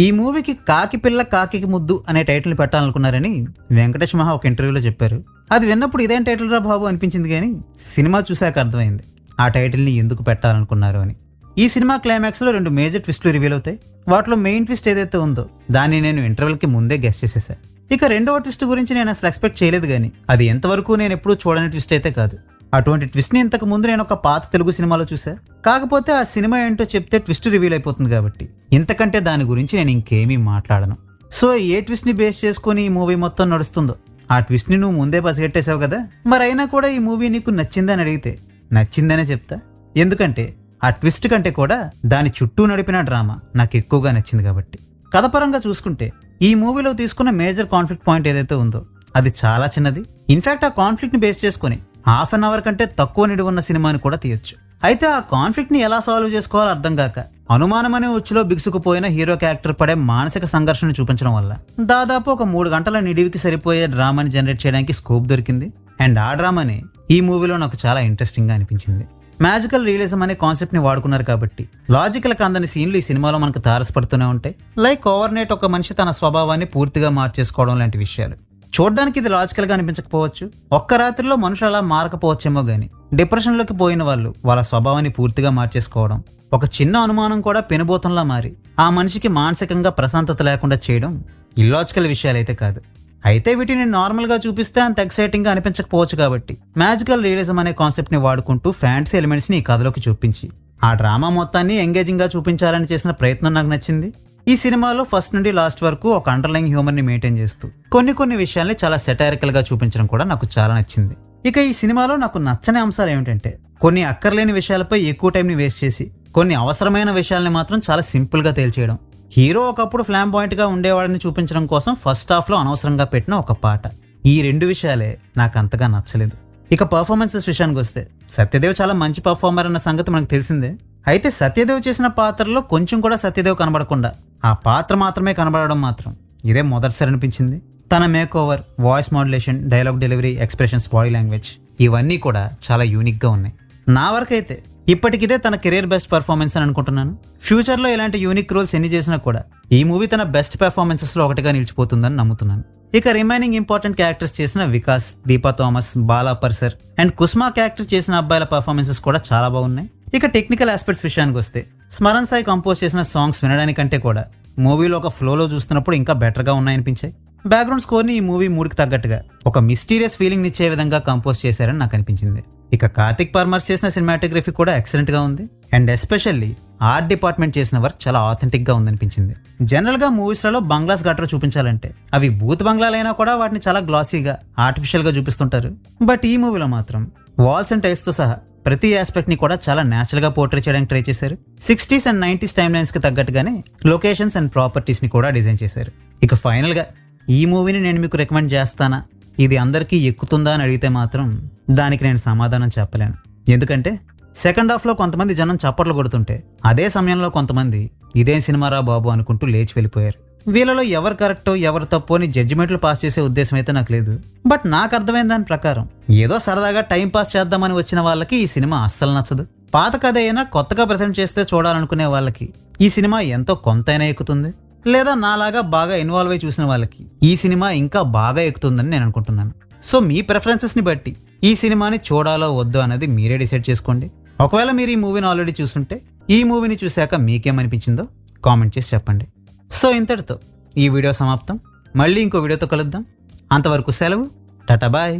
ఈ మూవీకి కాకి పిల్ల కాకి ముద్దు అనే టైటిల్ పెట్టాలనుకున్నారని వెంకటేష్ మహా ఒక ఇంటర్వ్యూలో చెప్పారు. అది విన్నప్పుడు ఇదేం టైటిల్ రా బాబు అనిపించింది, కానీ సినిమా చూశాక అర్థమైంది ఆ టైటిల్ని ఎందుకు పెట్టాలనుకున్నారు అని. ఈ సినిమా క్లైమాక్స్లో 2 మేజర్ ట్విస్టులు రివీల్ అవుతాయి. వాటిలో మెయిన్ ట్విస్ట్ ఏదైతే ఉందో దాన్ని నేను ఇంటర్వెల్కి ముందే గెస్ చేసేసాను. ఇక రెండవ ట్విస్ట్ గురించి నేను అసలు ఎక్స్పెక్ట్ చేయలేదు, కానీ అది ఎంతవరకు నేను ఎప్పుడూ చూడని ట్విస్ట్ అయితే కాదు. అటువంటి ట్విస్ట్ని ఇంతకు ముందు నేను ఒక పాత తెలుగు సినిమాలో చూసా. కాకపోతే ఆ సినిమా ఏంటో చెప్తే ట్విస్ట్ రివీల్ అయిపోతుంది కాబట్టి ఇంతకంటే దాని గురించి నేను ఇంకేమీ మాట్లాడను. సో ఏ ట్విస్ట్ని బేస్ చేసుకుని ఈ మూవీ మొత్తం నడుస్తుందో ఆ ట్విస్ట్ని నువ్వు ముందే పసిగట్టేసావు కదా, మరి అయినా కూడా ఈ మూవీ నీకు నచ్చిందని అడిగితే నచ్చిందనే చెప్తా. ఎందుకంటే ఆ ట్విస్ట్ కంటే కూడా దాని చుట్టూ నడిపిన డ్రామా నాకు ఎక్కువగా నచ్చింది కాబట్టి. కథపరంగా చూసుకుంటే ఈ మూవీలో తీసుకున్న మేజర్ కాన్ఫ్లిక్ట్ పాయింట్ ఏదైతే ఉందో అది చాలా చిన్నది. ఇన్ఫాక్ట్ ఆ కాన్ఫ్లిక్ట్ని బేస్ చేసుకుని ½ అన్ అవర్ కంటే తక్కువ నిడి ఉన్న సినిమాని కూడా తీయొచ్చు. అయితే ఆ కాన్ఫ్లిక్ట్ని ఎలా సాల్వ్ చేసుకోవాలో అర్థం కాక అనుమానం అనే ఉచ్చులో బిగుసుకుపోయిన హీరో క్యారెక్టర్ పడే మానసిక సంఘర్షణ చూపించడం వల్ల దాదాపు ఒక 3 గంటల నిడివికి సరిపోయే డ్రామాని జనరేట్ చేయడానికి స్కోప్ దొరికింది. అండ్ ఆ డ్రామాని ఈ మూవీలో నాకు చాలా ఇంట్రెస్టింగ్గా అనిపించింది. మ్యాజికల్ రియలిజం అనే కాన్సెప్ట్ని వాడుకున్నారు కాబట్టి లాజికల్ కందని సీన్లు ఈ సినిమాలో మనకు తారసపడుతూనే ఉంటాయి. లైక్ ఓవర్నైట్ ఒక మనిషి తన స్వభావాన్ని పూర్తిగా మార్చేసుకోవడం లాంటి విషయాలు. చూడ్డానికి ఇది లాజికల్గా అనిపించకపోవచ్చు, ఒక్క రాత్రిలో మనుషులు అలా మారకపోవచ్చేమో కానీ డిప్రెషన్లోకి పోయిన వాళ్ళు వాళ్ళ స్వభావాన్ని పూర్తిగా మార్చేసుకోవడం, ఒక చిన్న అనుమానం కూడా పెనుభూతంలా మారి ఆ మనిషికి మానసికంగా ప్రశాంతత లేకుండా చేయడం ఇల్లాజికల్ విషయాలైతే కాదు. అయితే వీటిని నార్మల్గా చూపిస్తే అంత ఎక్సైటింగ్గా అనిపించకపోవచ్చు కాబట్టి మ్యాజికల్ రియలిజం అనే కాన్సెప్ట్ని వాడుకుంటూ ఫ్యాంటసీ ఎలిమెంట్స్ని ఈ కథలోకి చూపించి ఆ డ్రామా మొత్తాన్ని ఎంగేజింగ్గా చూపించాలని చేసిన ప్రయత్నం నాకు నచ్చింది. ఈ సినిమాలో ఫస్ట్ నుండి లాస్ట్ వరకు ఒక అండర్లైన్ హ్యూమర్ని మెయింటైన్ చేస్తూ కొన్ని విషయాల్ని చాలా సెటారికల్గా చూపించడం కూడా నాకు చాలా నచ్చింది. ఇక ఈ సినిమాలో నాకు నచ్చని అంశాలు ఏమిటంటే కొన్ని అక్కర్లేని విషయాలపై ఎక్కువ టైంని వేస్ట్ చేసి కొన్ని అవసరమైన విషయాల్ని మాత్రం చాలా సింపుల్గా తేల్చేయడం. హీరో ఒకప్పుడు ఫ్లాంబాయింట్గా ఉండేవాడిని చూపించడం కోసం ఫస్ట్ హాఫ్లో అనవసరంగా పెట్టిన ఒక పాట. ఈ 2 విషయాలే నాకు అంతగా నచ్చలేదు. ఇక పర్ఫార్మెన్సెస్ విషయానికి వస్తే సత్యదేవ్ చాలా మంచి పర్ఫార్మర్ అన్న సంగతి మనకు తెలిసిందే. అయితే సత్యదేవ్ చేసిన పాత్రలో కొంచెం కూడా సత్యదేవ్ కనబడకుండా ఆ పాత్ర మాత్రమే కనబడడం మాత్రం ఇదే మొదటిసారి అనిపించింది. తన make over, voice modulation, dialogue delivery, expressions, body language ఇవన్నీ కూడా చాలా యూనిక్గా ఉన్నాయి. నా వరకైతే ఇప్పటికిదే తన కెరీర్ బెస్ట్ పర్ఫార్మెన్స్ అని అనుకుంటున్నాను. ఫ్యూచర్లో ఇలాంటి యూనిక్ రోల్స్ ఎన్ని చేసినా కూడా ఈ మూవీ తన బెస్ట్ పెర్ఫార్మెన్సెస్లో ఒకటిగా నిలిచిపోతుందని నమ్ముతున్నాను. ఇక రిమైనింగ్ ఇంపార్టెంట్ క్యారెక్టర్స్ చేసిన వికాస్, దీపా థామస్, బాలా పర్సర్ అండ్ కుస్మా క్యారెక్టర్ చేసిన అబ్బాయిల పర్ఫార్మెన్సెస్ కూడా చాలా బాగున్నాయి. ఇక టెక్నికల్ ఆస్పెక్ట్స్ విషయానికి వస్తే స్మరణ్ సాయి కంపోజ్ చేసిన సాంగ్స్ వినడానికంటే కూడా మూవీలో ఒక ఫ్లోలో చూస్తున్నప్పుడు ఇంకా బెటర్గా ఉన్నాయనిపించాయి. బ్యాక్గ్రౌండ్ స్కోర్ని ఈ మూవీ మూడ్కి తగ్గట్టుగా ఒక మిస్టీరియస్ ఫీలింగ్ ఇచ్చే విధంగా కంపోజ్ చేశారని నాకు అనిపించింది. ఇక కార్తిక్ పర్మర్స్ చేసిన సినిమాటోగ్రఫీ కూడా ఎక్సలెంట్గా ఉంది. అండ్ ఎస్పెషల్లీ ఆర్ట్ డిపార్ట్మెంట్ చేసిన వర్క్ చాలా ఆథెంటిక్గా ఉందనిపించింది. జనరల్గా మూవీస్లలో బంగ్లాస్ గట్రా చూపించాలంటే అవి బూత్ బంగ్లాలైనా కూడా వాటిని చాలా గ్లాసీగా, ఆర్టిఫిషియల్గా చూపిస్తుంటారు. బట్ ఈ మూవీలో మాత్రం వాల్స్ అండ్ టైల్స్తో సహా ప్రతి ఆస్పెక్ట్ని కూడా చాలా న్యాచురల్గా పోర్ట్రే చేయడానికి ట్రై చేశారు. 60s అండ్ 90s టైమ్ లైన్స్కి తగ్గట్టుగానే లొకేషన్స్ అండ్ ప్రాపర్టీస్ని కూడా డిజైన్ చేశారు. ఇక ఫైనల్గా ఈ మూవీని నేను మీకు రికమెండ్ చేస్తానా, ఇది అందరికీ ఎక్కుతుందా అని అడిగితే మాత్రం దానికి నేను సమాధానం చెప్పలేను. ఎందుకంటే సెకండ్ హాఫ్లో కొంతమంది జనం చప్పట్లు కొడుతుంటే అదే సమయంలో కొంతమంది ఇదేం సినిమారా బాబు అనుకుంటూ లేచి వెళ్ళిపోయారు. వీళ్ళలో ఎవరు కరెక్టో ఎవరు తప్పు అని జడ్జిమెంట్లు పాస్ చేసే ఉద్దేశం అయితే నాకు లేదు. బట్ నాకు అర్థమైన దాని ప్రకారం ఏదో సరదాగా టైం పాస్ చేద్దామని వచ్చిన వాళ్ళకి ఈ సినిమా అస్సలు నచ్చదు. పాత కథ అయినా కొత్తగా ప్రజెంట్ చేస్తే చూడాలనుకునే వాళ్ళకి ఈ సినిమా ఎంతో కొంతైనా ఎక్కుతుంది. లేదా నాలాగా బాగా ఇన్వాల్వ్ అయి చూసిన వాళ్ళకి ఈ సినిమా ఇంకా బాగా ఎక్కుతుందని నేను అనుకుంటున్నాను. సో మీ ప్రిఫరెన్సెస్ని బట్టి ఈ సినిమాని చూడాలో వద్దో అనేది మీరే డిసైడ్ చేసుకోండి. ఒకవేళ మీరు ఈ మూవీని ఆల్రెడీ చూస్తుంటే ఈ మూవీని చూశాక మీకేమనిపించిందో కామెంట్ చేసి చెప్పండి. సో ఇంతటితో ఈ వీడియో సమాప్తం. మళ్ళీ ఇంకో వీడియోతో కలుద్దాం. అంతవరకు సెలవు. టాటా బాయ్.